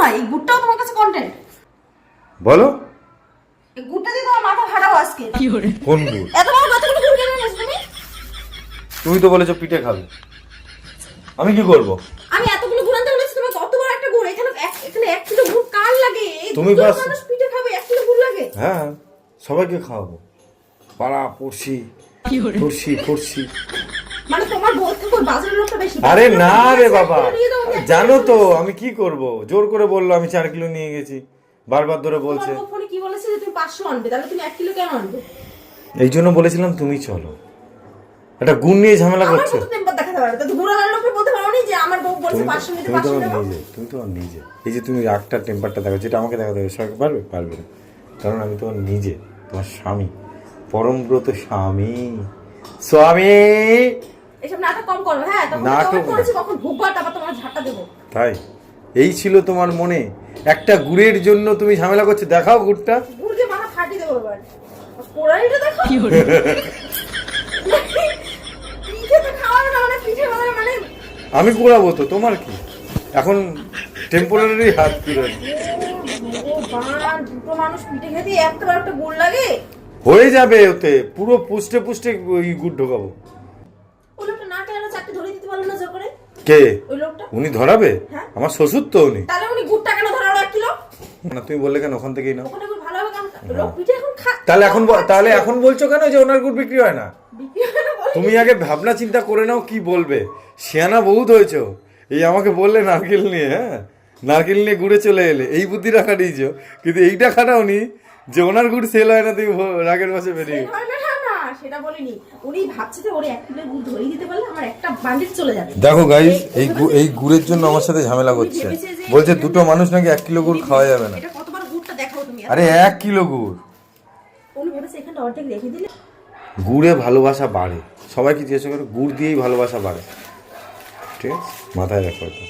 নয়, এই গুড়টাও তোমার কাছে কন্টেন্ট? বলো এই গুড়টা দিয়ে তোমার মাথা ফাটাও আজকে। কোন গুড়? এত বড় কতগুলো গুড় কেন এনেছো তুমি? তুমি তো বলেছো পিঠে খাবে, আমি কি করব? আমি এতগুলো গুড় আনতে বলেছি, তোমার কত বড় একটা গুড়? এখানে 1 কিলো গুড় কার লাগে? এই তুমি দুটো বাস- মানুষ পিঠে খাবে, 1 কিলো গুড় লাগে? হ্যাঁ, সবাইকে খাওয়াবো, পাড়া পড়শি পড়শি পড়শি। মানে তোমার বলতে কই বাজারের লোকটা বেশি? আরে না রে বাবা, নিয়ে দাও, আমি 1 জানো কিলো তো নিয়ে আমি কি করব, জোর করে বললো আমি 4 কিলো নিয়ে গেছি, বারবার ধরে বলছে। তোমার ফোনে কি বলেছে যে তুমি 500 আনবে, তাহলে তুমি 1 কিলো কেন আনবে? এই জন্য বলেছিলাম তুমি চলো, একটা গুণ নিয়ে ঝামেলা আমার করছে। কত টেম্পার দেখাতে পারবে? তো গুড় আনার লোককে বলতে পারো নি যে আমার বউ বলছে 500 নিতে, তুমি 500 তোমার দেবো? নিজে, তুমি তোমার নিজে, এই যে তুমি রাগটা টেম্পারটা দেখো, যেটা আমাকে দেখাতে হবে সবাইকে পারবে পারবে না, কারণ আমি তোমার নিজে, তোমার স্বামী, পরমব্রত স্বামী, স্বামী। এসব নাটক কম করো, হ্যাঁ? তখন নাটক তোমার না। করেছি, কখন ভুগবা, তারপর তোমার ঝাঁটা দেবো। তাই এই ছিল তোমার মনে, একটা গুড়ের জন্য তুমি ঝামেলা করছো, দেখাও গুড়টা। গুড় দিয়ে মাথা ফাটিয়ে দেবো এবার। আর পোড়াইটা দেখো। পিঠে তো খাওয়ানো না, মানে পিঠে বানানো মানে আমি কুড়াবো তো, তোমার কি এখন টেম্পোরারি হাত কুড়াবো। ভগবান, দুটো মানুষ পিঠে খেতে এত বড় একটা গুড় লাগে? হয়ে যাবে ওতে, পুরো পুষ্টে পুষ্টে ওই গুড় ঢোকাবো। ওই লোকটা না কেন 4টে ধরে দিতে পারলো না জোর করে? কে? ওই লোকটা। উনি ধরাবে? হ্যাঁ। আমার শ্বশুর তো উনি। তাহলে উনি গুড়টা কেন ধরালো 1 কিলো? না তুমি বললে কেন ওখান থেকেই নাও? ওখানে গুড় ভালো হবে কেন? লোক পিঠে এখন তাহলে এখন বলছো কেন যে ওনার গুড় বিক্রি হয় না? বিক্রি হয় না বলে? তুমি আগে ভাবনা চিন্তা করে নাও কি বলবে, শিয়ানা বহুত হয়েছো, এই আমাকে বললে নারকেল নিয়ে, হ্যাঁ নারকেল নিয়ে ঘুরে চলে এলে, এই বুদ্ধিটা খাটিয়েছো, কিন্তু এইটা খাটাওনি যে ওনার গুড় সেল হয় না, তুমি রাগের বসে বেরিয়ে। হয় না, না, সেটা বলিনি। উনি ভাবছে যে ওরে 1 কিলো গুড় ধরিয়ে দিতে পারলে আমার একটা বান্ডিল চলে যাবে। দেখো গাইস, এই গুড়ের জন্য আমার সাথে ঝামেলা করছে, বলছে দুটো মানুষ নাকি 1 কিলো গুড় খাওয়া যাবে না। এটা কতবার গুড়টা দেখাও তুমি? আরে 1 কিলো গুড়, উনি ভেবেছে এখানটা অর্ধেক রেখে দিলে গুড়ে ভালোবাসা বাড়ে, সবাইকে জিজ্ঞাসা করে, গুড় দিয়েই ভালোবাসা বাড়ে, ঠিক আছে, মাথায় রাখো এটা।